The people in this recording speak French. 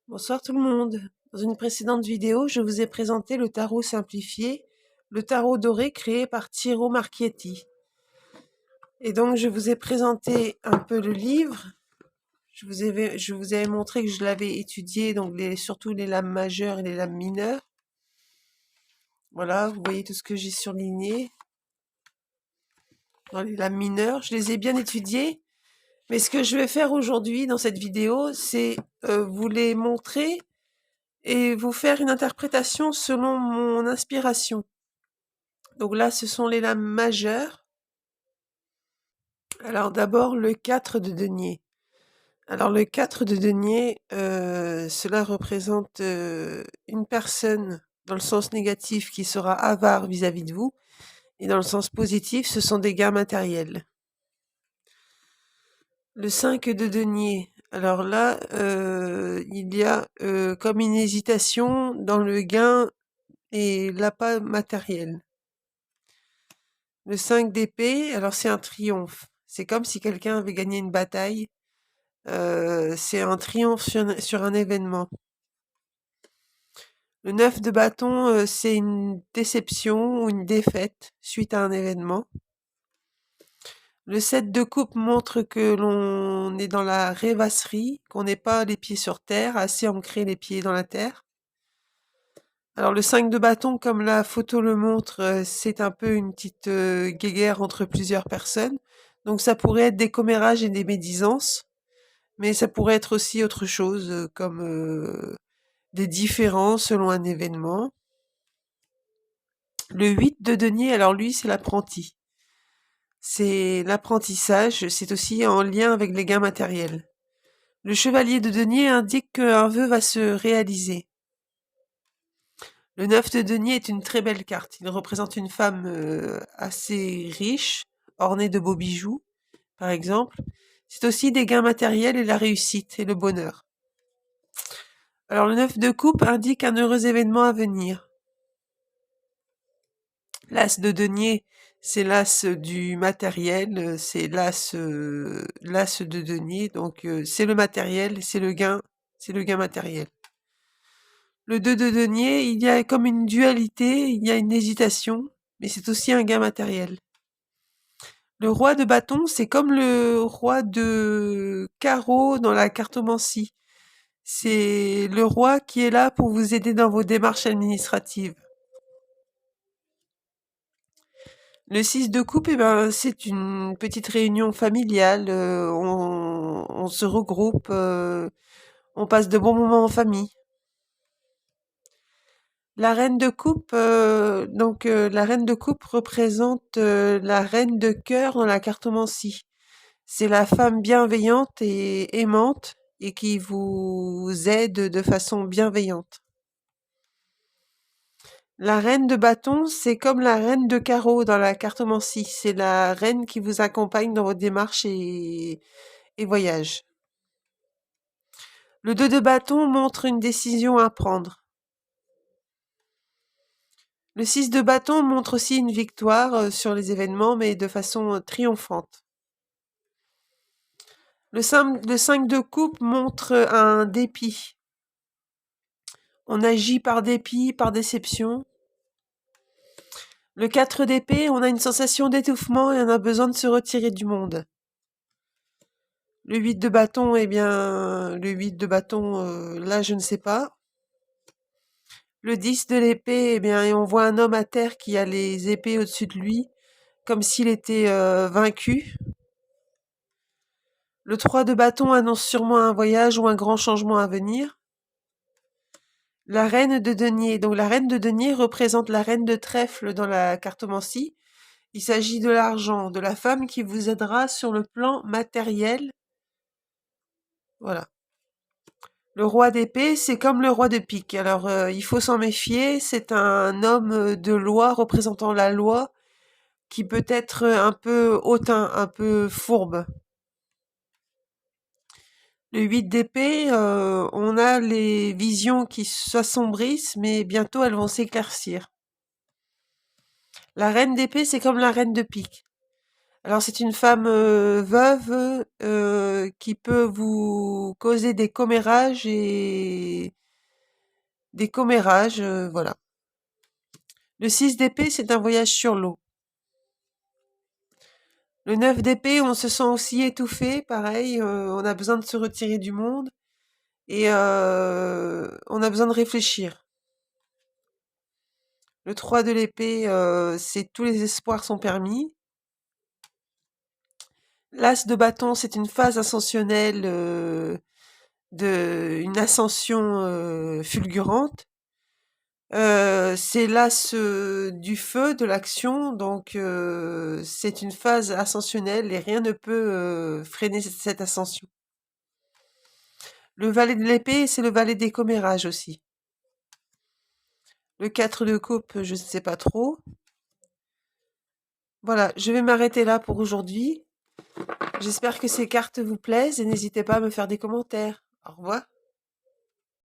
Bonsoir tout le monde. Dans une précédente vidéo, je vous ai présenté le tarot simplifié, le tarot doré créé par Ciro Marchetti. Et donc je vous ai présenté un peu le livre. Je vous ai montré que je l'avais étudié, donc surtout les lames majeures et les lames mineures. Voilà, vous voyez tout ce que j'ai surligné dans les lames mineures. Je les ai bien étudiées. Mais ce que je vais faire aujourd'hui dans cette vidéo, c'est vous les montrer et vous faire une interprétation selon mon inspiration. Donc là, ce sont les lames majeures. Alors d'abord, le 4 de denier. Alors le 4 de denier, cela représente une personne dans le sens négatif qui sera avare vis-à-vis de vous, et dans le sens positif, ce sont des gains matériels. Le 5 de denier, alors là, il y a comme une hésitation dans le gain et l'appât matériel. Le 5 d'épée, alors c'est un triomphe. C'est comme si quelqu'un avait gagné une bataille. C'est un triomphe sur un événement. Le 9 de bâton, c'est une déception ou une défaite suite à un événement. Le 7 de coupe montre que l'on est dans la rêvasserie, qu'on n'est pas les pieds sur terre, assez ancré les pieds dans la terre. Alors le 5 de bâton, comme la photo le montre, c'est un peu une petite guéguerre entre plusieurs personnes. Donc ça pourrait être des commérages et des médisances, mais ça pourrait être aussi autre chose, comme des différences selon un événement. Le 8 de denier, alors lui, c'est l'apprenti. C'est l'apprentissage, c'est aussi en lien avec les gains matériels. Le chevalier de denier indique qu'un vœu va se réaliser. Le 9 de denier est une très belle carte. Il représente une femme assez riche, ornée de beaux bijoux, par exemple. C'est aussi des gains matériels et la réussite et le bonheur. Alors le 9 de coupe indique un heureux événement à venir. L'as de denier, c'est l'as du matériel, c'est l'as de denier, donc c'est le matériel, c'est le gain matériel. Le 2 de denier, il y a comme une dualité, il y a une hésitation, mais c'est aussi un gain matériel. Le roi de bâton, c'est comme le roi de carreau dans la cartomancie. C'est le roi qui est là pour vous aider dans vos démarches administratives. Le 6 de coupe, eh ben, c'est une petite réunion familiale, on se regroupe, on passe de bons moments en famille. La reine de coupe, la reine de coupe représente la reine de cœur dans la cartomancie. C'est la femme bienveillante et aimante et qui vous aide de façon bienveillante. La reine de bâton, c'est comme la reine de carreau dans la cartomancie. C'est la reine qui vous accompagne dans vos démarches et voyages. Le 2 de bâton montre une décision à prendre. Le 6 de bâton montre aussi une victoire sur les événements, mais de façon triomphante. Le 5 de coupe montre un dépit. On agit par dépit, par déception. Le 4 d'épée, on a une sensation d'étouffement et on a besoin de se retirer du monde. Le 8 de bâton, eh bien, le 8 de bâton, là, je ne sais pas. Le 10 de l'épée, eh bien, on voit un homme à terre qui a les épées au-dessus de lui, comme s'il était vaincu. Le 3 de bâton annonce sûrement un voyage ou un grand changement à venir. La reine de denier. Donc la reine de denier représente la reine de trèfle dans la cartomancie. Il s'agit de l'argent, de la femme qui vous aidera sur le plan matériel. Voilà. Le roi d'épée, c'est comme le roi de pique. Alors, il faut s'en méfier. C'est un homme de loi représentant la loi qui peut être un peu hautain, un peu fourbe. Le 8 d'épée, on a les visions qui s'assombrissent, mais bientôt elles vont s'éclaircir. La reine d'épée, c'est comme la reine de pique. Alors c'est une femme veuve qui peut vous causer des commérages voilà. Le 6 d'épée, c'est un voyage sur l'eau. Le 9 d'épée, on se sent aussi étouffé, pareil, on a besoin de se retirer du monde et on a besoin de réfléchir. Le 3 de l'épée, c'est tous les espoirs sont permis. L'As de bâton, c'est une phase ascensionnelle, une ascension fulgurante. C'est l'As du feu, de l'action, donc c'est une phase ascensionnelle et rien ne peut freiner cette ascension. Le valet de l'épée, c'est le valet des commérages aussi. Le 4 de coupe, je ne sais pas trop. Voilà, je vais m'arrêter là pour aujourd'hui. J'espère que ces cartes vous plaisent et n'hésitez pas à me faire des commentaires. Au revoir.